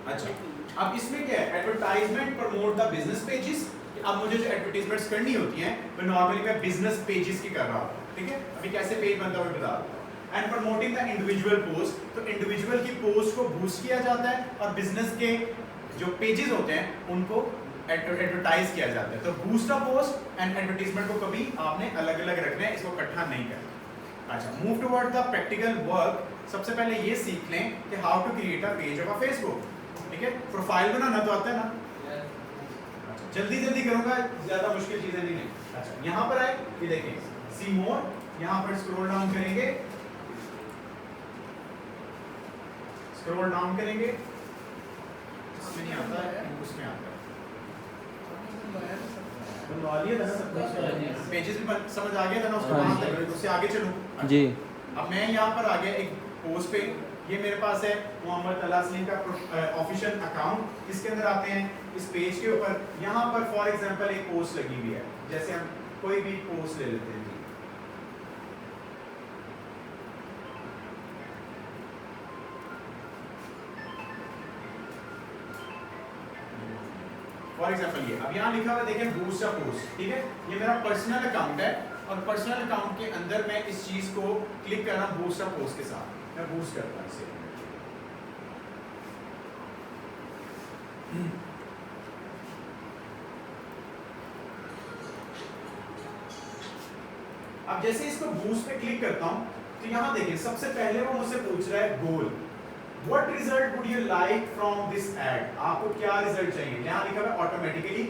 अच्छा, अब इसमें क्या है, advertisement promote the business pages. अब मुझे जो एडवर्टाइजमेंट्स करनी होती हैं वो नॉर्मली मैं बिजनेस पेजेस की कर रहा हूँ, ठीक है। अभी कैसे पेज बनता है मैं बता रहा हूँ। And promoting the individual post, तो इंडिविजुअल की पोस्ट को बूस्ट किया जाता है और बिजनेस के जो पेजेस होते हैं उनको एडवर्टाइज किया जाता है। तो boost the post and advertisement को कभी आपने अलग अलग रखना है, इसको इकट्ठा नहीं करना। अच्छा, move toward the practical work. सबसे पहले ये सीख लें कि how to create a page of a Facebook, ठीक है। प्रोफाइल बनाना तो आता है ना, जल्दी जल्दी करूंगा, ज्यादा मुश्किल चीजें नहीं है। अच्छा, यहाँ पर आए, ये देखें सी मोर, यहाँ पर स्क्रॉल डाउन करेंगे, स्क्रॉल डाउन करेंगे, इसमें नहीं आता है, उसमें आता है। पेजेस भी समझ आ गया था ना उसको, वहां तक उससे आगे चलूं जी। अब मैं यहाँ पर आ गया एक पोस्ट पे, ये मेरे पास है मोहम्मद तला सलीम का ऑफिशियल अकाउंट। इसके अंदर आते हैं, इस पेज के ऊपर यहाँ पर फॉर एग्जांपल एक पोस्ट लगी हुई है, जैसे हम कोई भी पोस्ट ले लेते हैं जी। फॉर एग्जांपल ये अब यहाँ लिखा हुआ देखें बूस्ट अ पोस्ट, ठीक है। ये मेरा पर्सनल अकाउंट है और पर्सनल अकाउंट के अंदर मैं इस चीज को क्लिक कर रहा हूँ बूस्ट अ पोस्ट के साथ, मैं बूस्ट करता हूँ इसे। अब जैसे इसको बूस्ट पे क्लिक करता हूं तो यहां देखिए सबसे पहले वो मुझसे पूछ रहा है goal, what result would you like from this ad, आपको क्या रिजल्ट चाहिए। यहां लिखा हुआ ऑटोमेटिकली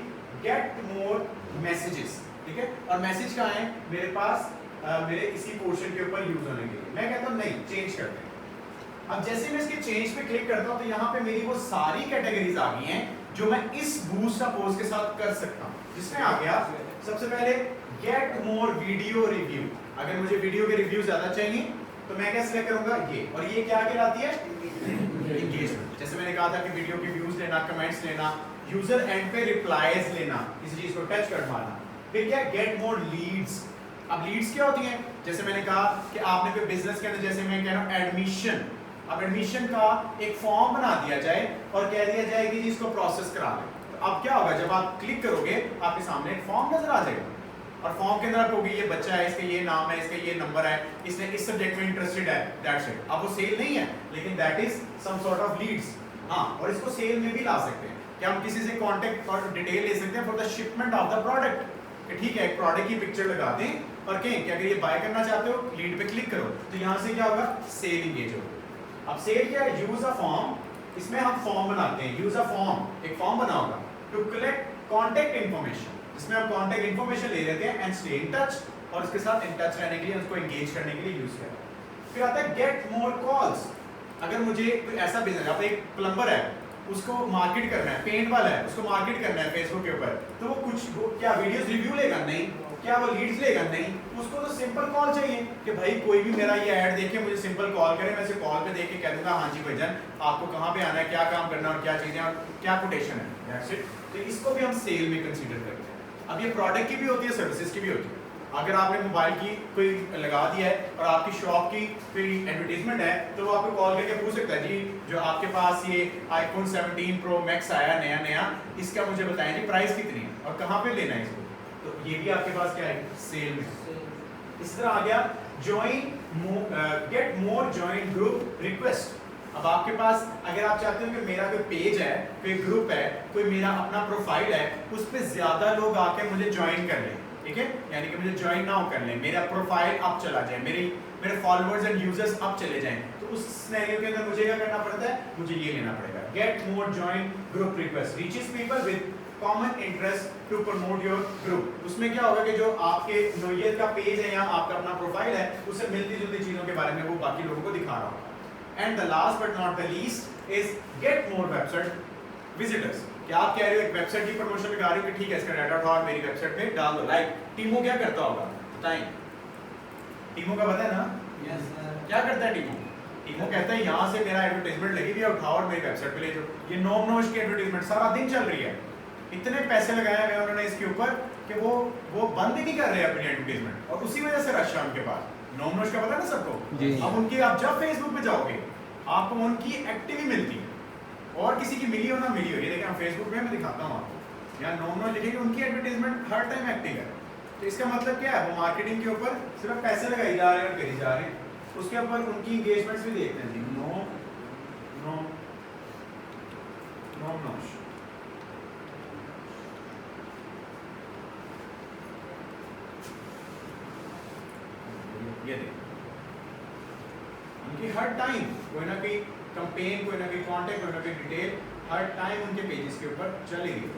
गेट मोर मैसेजेस, ठीक है। और मैसेज कहां है मेरे पास, मेरे इसी पोर्शन के ऊपर यूज होने के लिए। मैं कहता हूं नहीं, चेंज करते हैं। अब जैसे मैं इसके चेंज पे क्लिक करता हूं तो यहां पे मेरी वो सारी कैटेगरीज आ गई हैं जो मैं इस बूस्ट पोस्ट के साथ कर सकता हूं। जिसमें आ गया सबसे पहले गेट मोर वीडियो रिव्यू, अगर मुझे वीडियो के रिव्यू ज्यादा चाहिए तो मैं क्या सिलेक्ट करूंगा ये, और ये क्या कहलाती है एंगेजमेंट। जैसे मैंने कहा था कि वीडियो के व्यूज लेना, कमेंट्स लेना, यूजर एंड पे रिप्लाईज लेना, इस चीज को टच कर मारना। फिर क्या गेट मोर लीड्स। अब लीड्स क्या होती हैं, जैसे मैंने कहा कि आपने कोई बिजनेस के अंदर, जैसे मैं कह रहा हूं एडमिशन, अब एडमिशन का एक फॉर्म बना दिया जाए और कह दिया जाए कि इसको प्रोसेस करा लें। तो अब क्या होगा, जब आप क्लिक करोगे आपके सामने एक फॉर्म नजर आ जाएगा और फॉर्म के अंदर आप कहोगे ये बच्चा है, इसका ये नाम है, इसका ये नंबर है, इसने इस सब्जेक्ट में इंटरेस्टेड है, दैट्स इट। अब वो सेल नहीं है लेकिन that is some sort of leads. हाँ, और इसको सेल में भी ला सकते हैं कि हम किसी से कांटेक्ट और डिटेल ले सकते हैं for the shipment of the product, कि ठीक है एक प्रोडक्ट की पिक्चर लगा दें और कहें कि अगर ये बाय करना चाहते हो लीड पे क्लिक करो, तो यहाँ से क्या होगा सेल इंगेज होगा। अब सेल क्या है, यूज अ फॉर्म, इसमें हम फॉर्म बनाते हैं, यूज अ फॉर्म, एक फॉर्म बना होगा टू कलेक्ट कॉन्टेक्ट इन्फॉर्मेशन, जिसमें हम कॉन्टेक्ट इन्फॉर्मेशन ले लेते हैं एंड स्टे इन टच, और उसके साथ इन टच रहने के लिए, उसको एंगेज करने के लिए यूज करते हैं। फिर आता है गेट मोर कॉल्स। अगर मुझे कोई ऐसा बिजनेस, आप एक प्लम्बर है उसको मार्केट करना है, पेंट वाला है उसको मार्केट करना है फेसबुक के ऊपर, तो वो क्या वीडियोस रिव्यू लेगा, नहीं। क्या वो लीड्स लेगा, नहीं। उसको तो सिंपल कॉल चाहिए कि भाई कोई भी मेरा ये ऐड देखे मुझे सिंपल कॉल करे, मैं इसे कॉल पे देख के कह दूंगा हाँ जी भाईजान आपको कहाँ पे आना है, क्या काम करना है और क्या चीजें और क्या कोटेशन है, दैट्स इट। तो इसको भी हम सेल में कंसीडर करते हैं। अब ये प्रोडक्ट की भी होती है, सर्विसेज की भी होती है। अगर आपने मोबाइल की कोई लगा दिया है और आपकी शॉप की कोई एडवर्टीजमेंट है तो वो आपको कॉल करके पूछ सकता है जी जो आपके पास ये iPhone 17 Pro Max आया नया, इसका मुझे बताएं जी प्राइस कितनी है और कहाँ पे लेना है इसको। तो ये भी आपके पास क्या है, सेल में। इस तरह आ गया join, gate more join group request. अब आपके पास अगर आप चाहते हो कि मेरा कोई पेज है, कोई ग्रुप है, कोई मेरा अपना प्रोफाइल है, उस पर ज्यादा लोग आके मुझे ज्वाइन कर लें, ठीक है, यानी कि मुझे ज्वाइन नाउ कर लें, मेरा प्रोफाइल अप चला जाए, मेरे फॉलोअर्स एंड यूजर्स अप चले जाएं, तो उस सिनेरियो के अंदर मुझे क्या करना पड़ता है, मुझे ये लेना पड़ेगा get more join group request reaches people with common interest to promote your group. उसमें क्या होगा कि जो आपके नोयत का पेज है या आपका अपना प्रोफाइल है उससे मिलती जुलती चीजों के बारे में वो बाकी लोगों को दिखा रहा होगा। And the last but not the least is get more website visitors. क्या आप कह रहे हो एक वेबसाइट की प्रमोशन लगा रहे हो कि ठीक है इसका डाटा उठाओ और मेरी वेबसाइट पे डाल दो, लाइक टीमो क्या करता होगा बताएं, टीमो का पता है ना, yes, क्या करता है टीमो, टीमो कहता है यहाँ से मेरा एडवर्टाइजमेंट लगी हुई है उठाओ और मेरी वेबसाइट पे ले जाओ। ये नोश की एडवर्टाइजमेंट सारा दिन चल रही है, इतने पैसे लगाए हुए उन्होंने इसके ऊपर कि वो बंद ही नहीं कर रहे अपनी एडवर्टाइजमेंट और उसी वजह से रश है उनके पास। नोश का पता है ना सबको, अब उनकी आप जब फेसबुक पे जाओगे आपको उनकी एक्टिव ही मिलती है, और किसी की मिली हो ना मिली हो, ये देखें फेसबुक पे मैं दिखाता हूँ आपको, यहाँ नो लिखेंगे, उनकी एडवर्टीजमेंट हर टाइम एक्टिव है। तो इसका मतलब क्या है, वो मार्केटिंग के ऊपर सिर्फ पैसे लगाई जा रहे हैं और करी जा रहे हैं, उसके ऊपर उनकी इंगेजमेंट्स भी देखते हैं जी। नो नो नो नो ये देखिए उनकी हर टाइम कोई ना कोई कैंपेन, कोई ना कोई कॉन्टेक्ट, कोई ना कोई डिटेल हर टाइम उनके पेजेस के ऊपर चलेगी।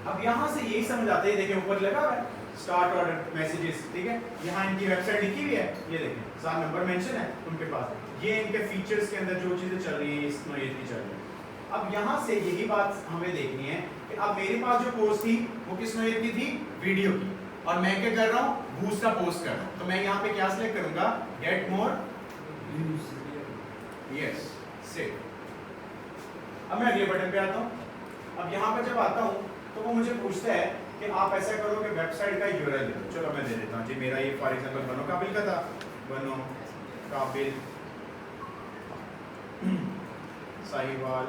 अब यहां से यही समझ आते हैं, देखिए ऊपर लगा हुआ है स्टार्ट ऑर्डर मैसेजेस, ठीक है, यहाँ इनकी वेबसाइट लिखी हुई है, ये देखें सारा नंबर मेंशन है उनके पास, ये इनके फीचर्स के अंदर जो चीजें चल रही हैं इस नोयत की चल रही है। अब यहाँ से यही बात हमें देखनी है कि अब मेरे पास जो पोस्ट थी वो किस नोयत की थी, वीडियो की, और मैं क्या कर रहा हूँ, बूस्ट का पोस्ट कर रहा हूँ, तो मैं यहाँ पे क्या सिलेक्ट करूंगा, गेट मोर यस सेव। अब मैं अगले बटन पे आता हूँ। अब यहाँ पे जब आता हूँ तो वो मुझे पूछता है कि आप ऐसा करो कि वेबसाइट का यूआरएल दे दो। चलो मैं दे देता हूँ जी, मेरा ये फॉर एग्जांपल बनो काबिल का था, बनो काबिल साहिवाल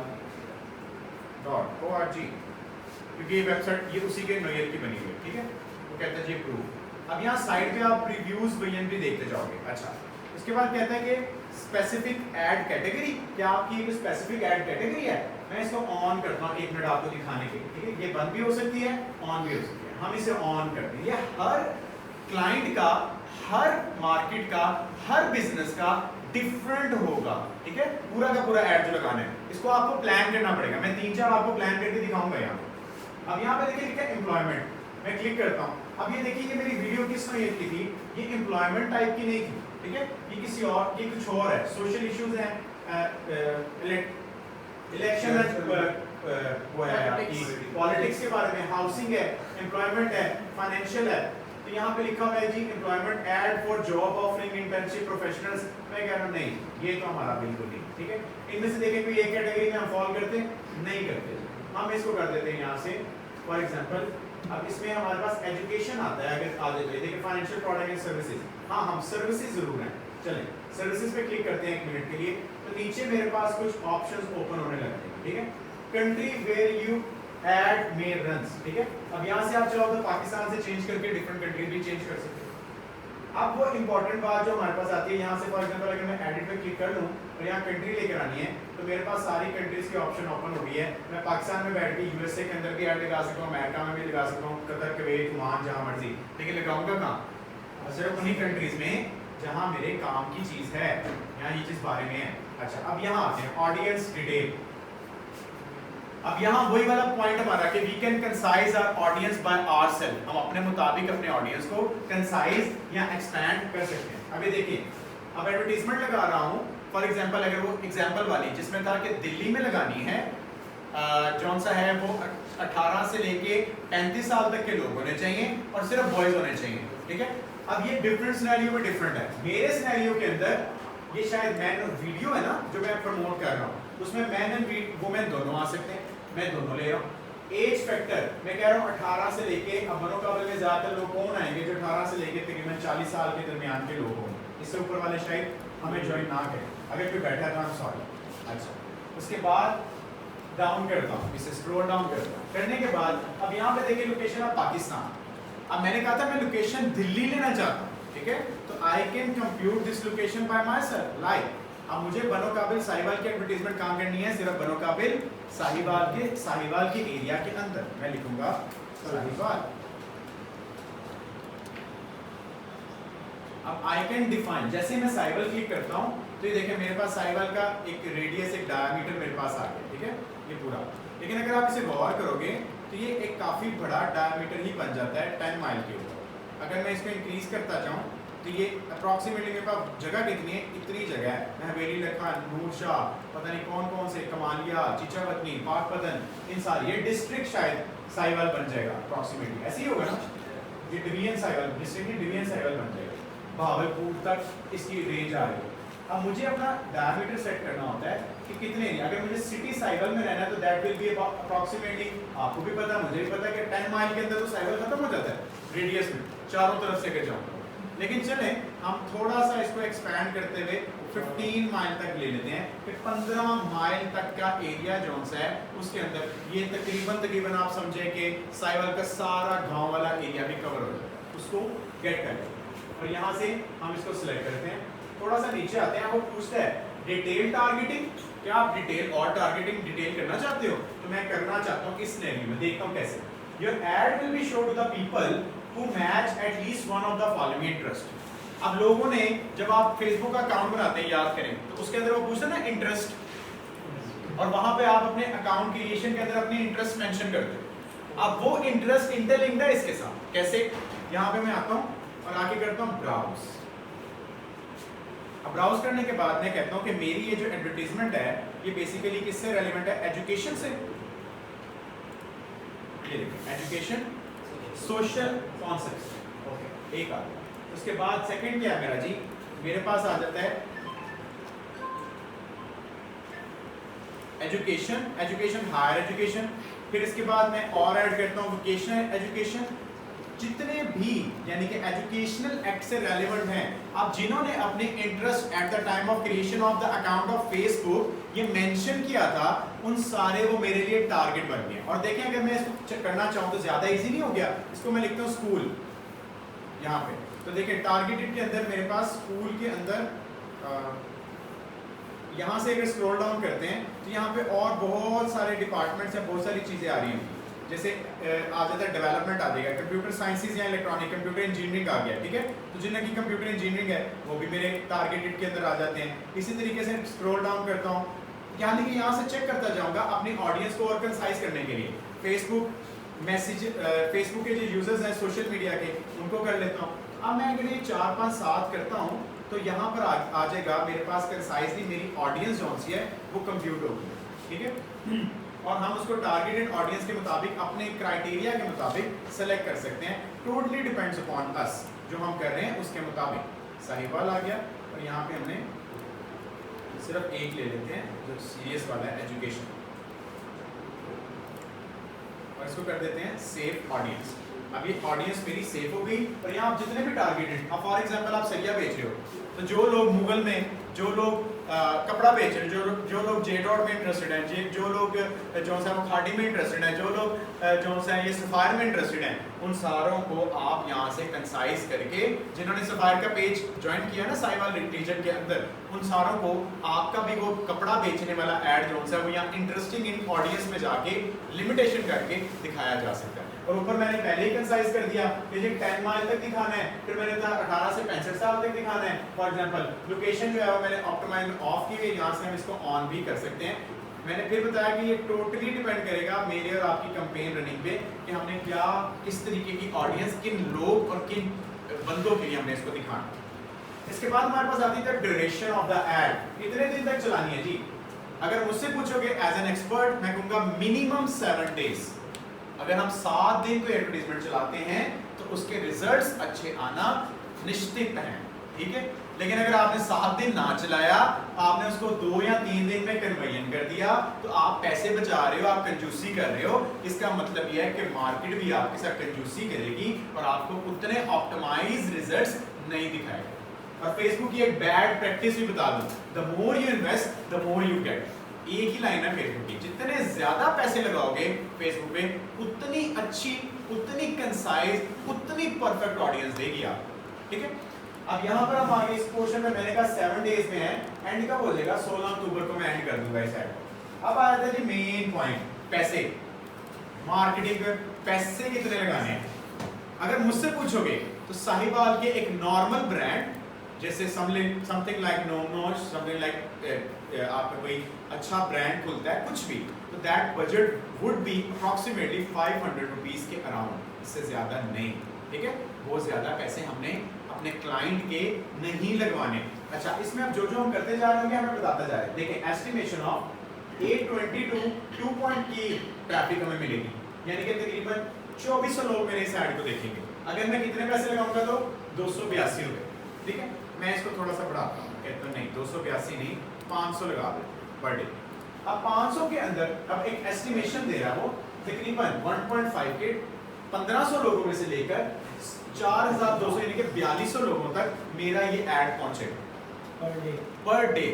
.org, क्योंकि ये वेबसाइट ये उसी के नोयत की बनी हुई है, ठीक है। वो कहता है जी प्रूफ। अब यहाँ साइड पे आप रिव्यूज वजन भी देखते जाओगे। अच्छा, उसके बाद कहता है कि स्पेसिफिक ऐड कैटेगरी, क्या आपकी एक स्पेसिफिक ऐड कैटेगरी है, मैं इसको ऑन करता हूँ 1 मिनट आपको दिखाने के लिए, ठीक है। ये बंद भी हो सकती है, ऑन भी हो सकती है, हम इसे ऑन करते हैं। ये हर क्लाइंट का, हर मार्केट का, हर बिजनेस का डिफरेंट होगा, ठीक है। पूरा का पूरा ऐड जो लगाना है इसको आपको प्लान करना पड़ेगा, मैं 3-4 आपको प्लान करके दिखाऊंगा यहाँ। अब यहाँ पे देखिए लिखा है एम्प्लॉयमेंट, मैं क्लिक करता हूँ। अब ये देखिए ये मेरी वीडियो किस नोयत की थी, ये एम्प्लॉयमेंट टाइप की नहीं थी, ठीक है, ये किसी और, ये कुछ और है, सोशल इश्यूज हैं, इलेक्शन वो है आपकी पॉलिटिक्स के बारे में, हाउसिंग है, एम्प्लॉयमेंट है, फाइनेंशियल है। तो यहाँ पे लिखा हुआ है जी employment ad for job offering internship professionals, मैं कह रहा हूँ नहीं, ये तो हमारा बिल्कुल नहीं, ठीक है। इनमें से देखें कोई एक कैटेगरी में हम फॉल करते नहीं करते, हम इसको कर देते हैं यहाँ से फॉर एग्जांपल। अब इसमें हमारे पास एजुकेशन आता है, अगर आगे तो देखिए फाइनेंशियल प्रोडक्ट एंड सर्विसेज, हाँ हम सर्विसेज जरूर हैं। चलें सर्विसेज पे क्लिक करते हैं 1 मिनट के लिए, तो नीचे मेरे पास कुछ ऑप्शंस ओपन होने लगते हैं, ठीक है। Country where you ad may runs, ठीक है। अब यहाँ से आप चाहो तो पाकिस्तान से चेंज करके डिफरेंट कंट्री भी चेंज कर सकते हैं। अब वो इंपॉर्टेंट बात जो हमारे पास आती है, यहाँ से फॉर एग्जांपल अगर मैं एडिट पे क्लिक कर लूँ और यहाँ कंट्री लेकर आनी है, तो मेरे पास सारी कंट्रीज के ऑप्शन ओपन हो गई है। मैं पाकिस्तान में बैठ के यूएसए के अंदर भी ऐड लगा सकता हूँ, अमेरिका में भी लगा सकता हूँ, कतर, कुवैत, ओमान, जहाँ मर्जी, लेकिन लगाऊंगा कहाँ, सिर्फ उन्हीं कंट्रीज में जहाँ मेरे काम की चीज है, यहाँ ये चीज बारे में है। अच्छा, अब यहाँ आते हैं ऑडियंस डिटेल। अब यहाँ वही वाला पॉइंट हमारा कि we can concise our audience by ourself, हम अपने मुताबिक अपने ऑडियंस को कंसाइज या एक्सपैंड कर सकते हैं। अब ये देखिए, अब एडवर्टीजमेंट लगा रहा हूँ फॉर एग्जांपल, अगर वो एग्जांपल वाली जिसमें था कि दिल्ली में लगानी है, कौन सा है वो 18 से लेके 35 साल तक के लोग होने चाहिए और सिर्फ बॉयज होने चाहिए, ठीक है। अब ये डिफरेंट सिनेरियो में डिफरेंट है। मेरे सिनेरियो के अंदर ये शायद मैन वीडियो है ना जो मैं प्रमोट कर रहा हूँ, उसमें मैन एंड वुमेन दोनों आ सकते हैं, मैं दोनों ले रहा हूँ। एज फैक्टर मैं कह रहा हूँ 18 से लेके, अब बनोकाबिल में ज्यादातर लोग कौन आएंगे जो 18 से लेके तकरीबन 40 साल के दरमियान के लोग होंगे, इससे ऊपर वाले शायद हमें ज्वाइन ना करें, अगर कोई बैठा था सॉरी। अच्छा, उसके बाद डाउन करता हूँ, इसे स्क्रॉल डाउन करता हूँ, करने के बाद अब यहाँ पे देखिए लोकेशन है पाकिस्तान। अब मैंने कहा था मैं लोकेशन दिल्ली लेना चाहता हूँ, ठीक है, तो I can compute this location bye my self like. अब मुझे बनोकाबिल साहिवाल की एडवर्टीजमेंट कहाँ करनी है, सिर्फ बनोकाबिल साहिवाल के एरिया के अंदर मैं लिखूंगा साहिवाल। अब आई कैन डिफाइन, जैसे मैं साहिवाल क्लिक करता हूँ तो ये देखिए मेरे पास साहिवाल का एक रेडियस, एक डायमीटर मेरे पास आ गया, ठीक है, ये पूरा। लेकिन अगर आप इसे गौर करोगे तो ये एक काफी बड़ा डायमीटर ही बन जाता है 10 माइल के ऊपर। अगर मैं इसको इंक्रीज करता जाऊँ तो ये अप्रॉक्सीमेटली मेरे पास जगह कितनी है, इतनी जगह है। मैं हवेली लखा, नूर शाह, पता नहीं कौन कौन से, कमालिया, चिचावतनी, पाकपतन, इन सारी, ये डिस्ट्रिक्ट शायद साहिवाल बन जाएगा अप्रॉक्सीमेटली, ऐसे ही होगा ना, ये division Sahiwal, district division Sahiwal बन जाएगा। भावलपुर तक इसकी रेंज आ रही है। अब मुझे अपना डायमीटर सेट करना होता है कि कितने एरिया, अगर मुझे सिटी साइकिल में रहना है तो दैट विल बी अप्रॉक्सीमेटली, आपको भी पता मुझे भी पता कि 10 माइल के अंदर तो साइकिल खत्म हो जाता है रेडियस में, चारों तरफ से अगर जाऊँ। लेकिन चले हम थोड़ा सा इसको एक्सपैंड करते हुए 15 माइल तक ले लेते हैं, फिर 15 माइल तक का एरिया जो है उसके अंदर ये तकरीबन आप समझे कि साइकिल का सारा गांव वाला एरिया भी कवर हो जाता है, उसको गेट कर लेते हैं। और यहाँ से हम इसको सिलेक्ट करते हैं, थोड़ा सा नीचे आते हैं, वो पूछता है डिटेल टारगेटिंग, क्या आप डिटेल और टारगेटिंग डिटेल करना चाहते हो? तो मैं करना चाहता हूँ इस सिनेरियो में, देखता हूँ कैसे। Your ad will be show to the people who match at least one of the following interest। अब लोगों ने जब आप फेसबुक का अकाउंट बनाते हैं, याद करें तो उसके अंदर वो पूछते हैं ना इंटरेस्ट, और वहां पे आप अपने अकाउंट क्रिएशन के अंदर अपनी इंटरेस्ट मेंशन करते हो। अब वो इंटरेस्ट इंटरलिंक्ड है इसके साथ, कैसे? यहाँ पे मैं आता हूँ और आके करता हूँ ब्राउज। अब ब्राउज करने के बाद मैं कहता हूँ कि मेरी ये जो एडवर्टीजमेंट है ये बेसिकली किससे रेलिवेंट है? एजुकेशन से। ये देखिए एजुकेशन, सोशल कॉन्सेप्ट, ओके एक आ गया। उसके बाद सेकंड क्या है मेरा जी, मेरे पास आ जाता है एजुकेशन, एजुकेशन हायर एजुकेशन, फिर इसके बाद मैं और ऐड करता हूँ वोकेशनल एजुकेशन। जितने भी यानी कि एजुकेशनल एक्ट से रेलेवेंट हैं, अब जिन्होंने अपने interest at the time of creation of the account of Facebook ये मेंशन किया था, उन सारे वो मेरे लिए टारगेट बन गए। और देखें अगर मैं इसको करना चाहूँ तो ज्यादा इजी नहीं हो गया, इसको मैं लिखता हूँ स्कूल यहाँ पे, तो देखिए टारगेटेड के अंदर मेरे पास स्कूल के अंदर यहाँ से अगर स्क्रॉल डाउन करते हैं तो यहाँ पे और बहुत सारे डिपार्टमेंट्स हैं, बहुत सारी चीजें आ रही हैं, जैसे आ जाता है डेवलपमेंट आ जाएगा, कंप्यूटर साइंसेज या इलेक्ट्रॉनिक, कंप्यूटर इंजीनियरिंग आ गया, ठीक है। तो जिनकी कंप्यूटर इंजीनियरिंग है वो भी मेरे टारगेटेड के अंदर आ जाते हैं। इसी तरीके से स्क्रॉल डाउन करता हूँ, यानी कि यहाँ से चेक करता जाऊँगा अपनी ऑडियंस को और कंसाइज करने के लिए। फेसबुक मैसेज, फेसबुक के जो यूजर्स हैं सोशल मीडिया के, उनको कर लेता हूँ। अब मैं अगर ये 4 5 7 करता हूँ तो यहाँ पर आ जाएगा मेरे पास कंसाइजली मेरी ऑडियंस जो सी है वो कंप्यूट होगी, ठीक है। और हम उसको टारगेटेड ऑडियंस के मुताबिक अपने क्राइटेरिया के मुताबिक सेलेक्ट कर सकते हैं। टोटली डिपेंड्स अपॉन अस, जो हम कर रहे हैं उसके मुताबिक। साहिवाल आ गया और यहाँ पे हमने सिर्फ एक ले लेते हैं जो सीरियस वाला है, एजुकेशन, और इसको कर देते हैं सेव ऑडियंस। अब ये ऑडियंस मेरी सेव हो गई। और यहाँ आप जितने भी टारगेटेड, अब फॉर एग्जांपल आप सरिया बेच रहे हो तो जो लोग मुगल में, जो लोग कपड़ा बेच रहे हैं, जो लोग जेडॉट में इंटरेस्टेड हैं, जो लोग जो सा खाड़ी में इंटरेस्टेड हैं, जो लोग जो सा ये सफायर में इंटरेस्टेड हैं, उन सारों को आप यहाँ से कंसाइज करके, जिन्होंने सफायर का पेज ज्वाइन किया ना साहिवाल रीजन के अंदर, उन सारों को आपका भी वो कपड़ा बेचने वाला ऐड जो है वो यहाँ इंटरेस्टिंग इन ऑडियंस में जाके लिमिटेशन करके दिखाया जा सकता है। और ऊपर मैंने पहले ही कंसाइज कर दिया कि ये 10 माइल तक दिखाना है, फिर मैंने 18 से 65 साल तक दिखाना है। फॉर एग्जांपल लोकेशन जो है वो मैंने ऑप्टिमाइज ऑफ की हुई, यहाँ से हम इसको ऑन भी कर सकते हैं। मैंने फिर बताया कि ये टोटली डिपेंड करेगा मेरे और आपकी कैंपेन रनिंग पे कि हमने क्या, किस तरीके की ऑडियंस, किन लोग और किन बंदों के लिए हमने इसको दिखाना। इसके बाद हमारे पास आती है ड्यूरेशन ऑफ द एड, कितने दिन तक चलानी है जी। अगर मुझसे पूछोगे एज एन एक्सपर्ट, मैं कहूँगा मिनिमम 7 डेज। अगर हम 7 दिन कोई एडवर्टाइजमेंट चलाते हैं तो उसके रिजल्ट्स अच्छे आना निश्चित हैं, ठीक है। लेकिन अगर आपने 7 दिन ना चलाया, आपने उसको 2 या 3 दिन में कन्वर्जन कर दिया, तो आप पैसे बचा रहे हो, आप कंजूसी कर रहे हो। इसका मतलब यह है कि मार्केट भी आपके साथ कंजूसी करेगी और आपको उतने ऑप्टिमाइज रिजल्ट्स नहीं दिखाएगा। और फेसबुक की एक बैड प्रैक्टिस भी बता दूं, the more you invest the more you get. एक ही लाइन है फेसबुक की, जितने ज्यादा पैसे लगाओगे फेसबुक पे, उतनी अच्छी, उतनी कंसाइज, उतनी परफेक्ट ऑडियंस देगी आप, ठीक है। अब यहाँ पर हम आगे इस पोर्शन में मैंने कहा 7 डेज में है, एंड कब हो जाएगा? 16 अक्टूबर को मैं एंड कर दूंगा इस एड। अब आया था जी मेन पॉइंट, पैसे, मार्केटिंग, पैसे कितने लगाने हैं। अगर मुझसे पूछोगे तो साहिवाल के एक नॉर्मल ब्रांड जैसे समथिंग लाइक नोमनोश, समथिंग लाइक आपका कोई अच्छा ब्रांड खुलता है कुछ भी, तो that budget would be approximately 500 rupees के अराउंड, इससे ज्यादा नहीं, ठीक है। बहुत ज्यादा पैसे हमने अपने क्लाइंट के नहीं लगवाने। अच्छा, इसमें अब जो हम करते जा रहे होंगे हमें बताता जा रहे हैं। देखिए एस्टिमेशन ऑफ 820 टू 2 पॉइंट की ट्रैफिक हमें मिलेगी, यानी कि तकरीबन 2400 लोग मेरे इस ऐड को देखेंगे। अगर मैं कितने पैसे लगाऊंगा तो 282 रुपए, ठीक है। मैं इसको थोड़ा सा बढ़ाता हूँ। ओके तो नहीं 282 नहीं 500 लगा दो पर डे। अब 500 के अंदर अब एक एस्टिमेशन दे रहा है वो तकरीबन 1.5 के 1500 लोगों में से लेकर 4200 यानी कि 4200 लोगों तक मेरा ये ऐड पहुंचेगा पर डे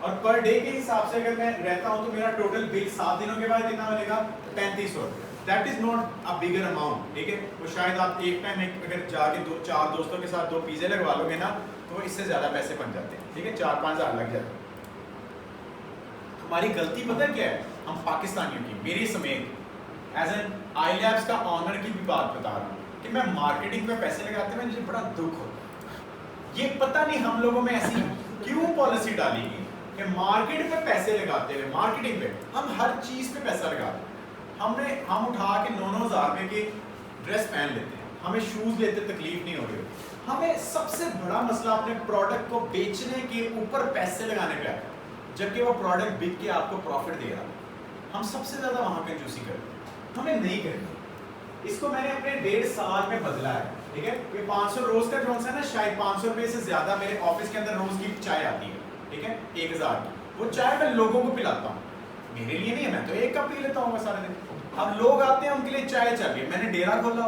और पर डे के हिसाब से अगर मैं रहता हूं तो मेरा टोटल बिल 7 दिनों के बाद कितना बनेगा 3500 रुपये। That is not a bigger amount, ठीक है। वो शायद आप एक टाइम अगर जाके 4 दोस्तों के साथ 2 पिज़्ज़े लगवा लोगे ना तो वो इससे ज्यादा पैसे बन जाते हैं, ठीक है, 4-5 हज़ार लग जाते हैं। हमारी गलती पता क्या है, हम पाकिस्तानियों की, मेरी समेत एज एन आई लैब्स का ऑनर की भी बात बता रहा हूँ कि मैं मार्केटिंग पे पैसे लगाते हुए मुझे बड़ा दुख होता है। ये पता नहीं हम लोगों में ऐसी क्यों पॉलिसी डाली गई कि मार्केट पे पैसे लगाते हुए, मार्केटिंग पे हम हर चीज पे पैसा लगाते हैं। हम उठा के 9-9 हज़ार रुपए की ड्रेस पहन लेते हैं, हमें शूज लेते तकलीफ नहीं हो रही। हमें सबसे बड़ा मसला अपने प्रोडक्ट को बेचने के ऊपर पैसे लगाने का है, जबकि वो प्रोडक्ट बिक के आपको प्रॉफिट दे रहा है। हम सबसे ज्यादा वहां कंजूसी करते हैं, हमें नहीं करनी। इसको मैंने अपने 1.5 साल में बदला है, ठीक है। ये 500 रोज का जो है ना, शायद 500 रुपए से ज्यादा मेरे ऑफिस के अंदर रोज की चाय आती है, ठीक है, 1000 की। वो चाय मैं लोगों को पिलाता हूँ, मेरे लिए नहीं है, मैं तो एक कप पी लेता हूँ सारे दिन। अब लोग आते हैं उनके लिए चाय चाहिए, मैंने डेरा खोला,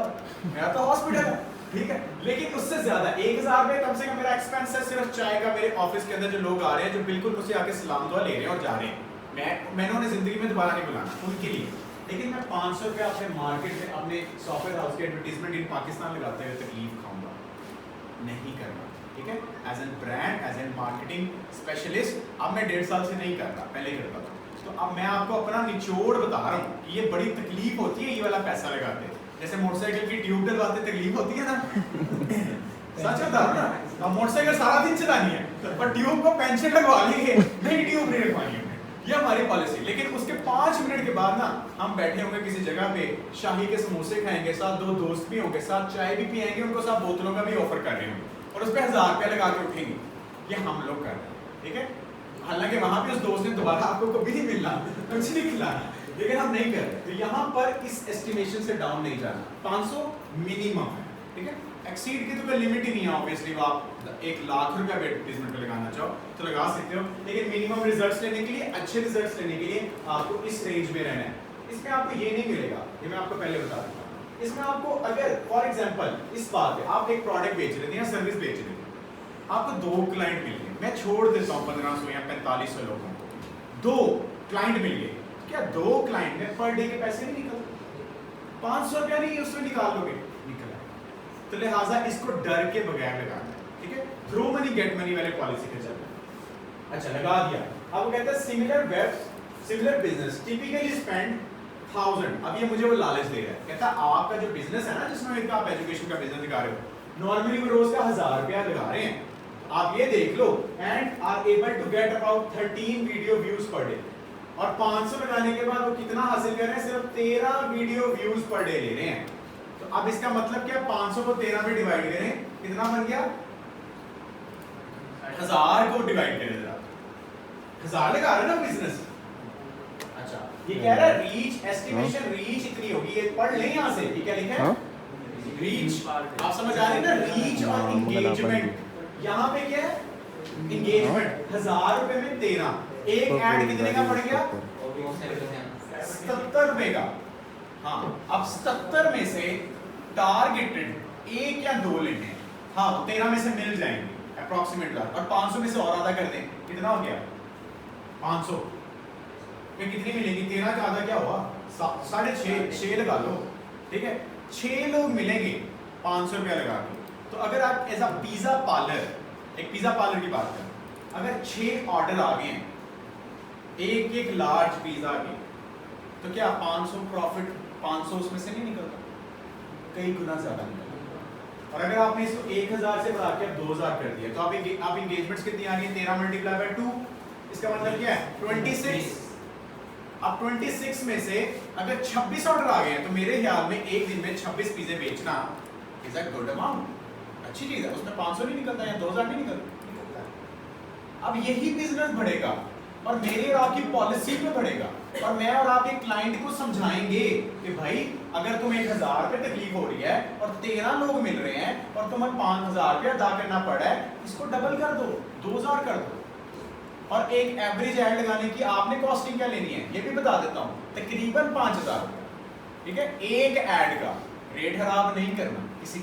मेरा तो हॉस्पिटल है, ठीक है। लेकिन उससे ज्यादा 1000 रुपए कम से कम मेरा एक्सपेंस है सिर्फ चाय का। मेरे ऑफिस के अंदर जो लोग आ रहे हैं, जो बिल्कुल मुझसे आके सलाम दुआ ले रहे हैं और जा रहे हैं, मैंने उन्हें जिंदगी में दोबारा नहीं बुलाना, उनके लिए। लेकिन मैं 500 रुपये अपने मार्केट में अपने सॉफ्टवेयर हाउस के एडवर्टीजमेंट इन पाकिस्तान लगाते हुए तकलीफ खाऊंगा नहीं करना, ठीक है। As an brand, as an marketing specialist अब मैं 1.5 साल से नहीं करता, पहले करता था। तो अब मैं आपको अपना निचोड़ बता रहा हूँ कि ये बड़ी तकलीफ होती है ये वाला पैसा लगाते। जैसे मोटरसाइकिल की ट्यूब डलवाते तकलीफ होती है ना सच बता रहा हूँ ना। अब मोटरसाइकिल सारा दिन चलानी है पर ट्यूब को पेंशन लगवा लेंगे, नहीं ट्यूब नहीं लगवानी है, ये हमारी पॉलिसी। लेकिन उसके 5 मिनट के बाद ना हम बैठे होंगे किसी जगह पे, शाही के समोसे खाएंगे, साथ 2 दोस्त भी होंगे, साथ चाय भी पिएंगे, उनको साथ बोतलों का भी ऑफर कर रहे होंगे और उस पर 1000 रुपया लगा के उठेंगे। ये हम लोग कर रहे हैं, ठीक है। हालांकि वहां पे उस दोस्त ने दोबारा आपको कभी नहीं मिलना, कुछ नहीं खिलाना, लेकिन हम नहीं कर रहे। तो यहाँ पर इस एस्टिमेशन से डाउन नहीं जाना, 500 मिनिमम है, ठीक है। एक्सीड की तो कोई लिमिट ही नहीं है, ऑब्वियसली आप 1 लाख रुपया एडवर्टाइजमेंट पे लगाना चाहो तो लगा सकते हो, लेकिन मिनिमम रिजल्ट्स लेने के लिए, अच्छे रिजल्ट्स लेने के लिए आपको इस रेंज में रहना है। इसमें आपको ये नहीं मिलेगा, ये मैं आपको पहले बता दूंगा। इसमें आपको अगर फॉर एग्जांपल इस बात पे आप एक प्रोडक्ट बेच रहे थे या सर्विस बेच रहे थे, आपको 2 क्लाइंट मिल गए, मैं छोड़ देता हूँ 1500 या 4500 लोगों को, 2 क्लाइंट मिल गए, क्या 2 क्लाइंट में पर डे के पैसे नहीं निकलते? 500 रुपया नहीं उसमें निकाल लोगे, निकला। तो लिहाजा इसको डर के बगैर लगाना है, ठीक है। थ्रू मनी गेट मनी वाले पॉलिसी पे चलना। अच्छा लगा दिया। अब वो कहता है similar web similar business typically spend 1000। अब ये मुझे वो लालच दे रहा है, कहता है आपका जो बिजनेस है ना, जिसमें आप एजुकेशन का बिजनेस दिखा रहे हो, नॉर्मली वो रोज का 1000 रुपया लगा रहे हैं, आप ये देख लो, and are able to get about 13 video views per day. और 500 लगाने के बाद वो कितना हासिल कर रहे हैं? सिर्फ 13 वीडियो व्यूज पर डे ले रहे हैं। तो अब इसका मतलब क्या, 500 को 13 में डिवाइड करें, कितना बन गया? 1000 को डिवाइड करें जरा, 1000 लगा रहे ना बिजनेस। अच्छा ये कह रहा है रीच एस्टिमेशन, रीच इतनी होगी, ये पढ़ लें यहां से, ये क्या लिखा है? रीच, आप समझ आ रहे हैं ना, रीच और इंगेजमेंट। यहाँ पे क्या है? इंगेजमेंट। 1000 रुपए में 13, एक ऐड कितने का पड़ गया? 77 रुपए का। हाँ अब 77 में से टारगेटेड 1 या 2 लेने हैं, हाँ तो 13 में से मिल जाएंगे अप्रोक्सीमेट, और 500 में से और आधा कर दें, कितना हो गया? 500 में कितनी मिलेगी? 13 का आधा क्या हुआ? 6.5 लगा लो, ठीक है। 6 लोग मिलेंगे 500 रुपया लगा के। तो अगर आप एज अ पिज्जा पार्लर, एक पिज्जा पार्लर की बात करें, अगर 6 ऑर्डर आ गए हैं एक लार्ज पिज्जा के, तो क्या 500 प्रॉफिट 500 उसमें से नहीं निकलता? कई गुना ज्यादा निकलता। और अगर आपने इसको 1000 से बढ़ा के 2000 कर दिया, तो आप एंगेजमेंट्स कितनी आ गई? 13 मल्टीप्लाई बाय 2, इसका मतलब क्या है? 26। अब 26 में से अगर 26 ऑर्डर आ गए हैं, तो मेरे ख्याल में एक दिन में 26 पिज्जे बेचना इज अ गुड अमाउंट, अच्छी चीज है। उसमें 500 नहीं निकलता या 2000 नहीं निकलता। अब यही बिजनेस बढ़ेगा और मेरे और आपकी पॉलिसी पे बढ़ेगा। और मैं और आप एक क्लाइंट को समझाएंगे कि भाई अगर तुम्हें 1000 रुपये तकलीफ हो रही है और 13 लोग मिल रहे हैं और तुम्हें 5000 रुपये अदा करना पड़ा है, इसको डबल कर दो, 2000 कर दो। और एक एवरेज ऐड लगाने की आपने कॉस्टिंग क्या लेनी है ये भी बता देता हूँ, तकरीबन 5000 रुपये। ठीक है, एक ऐड का रेट खराब नहीं करना, किसी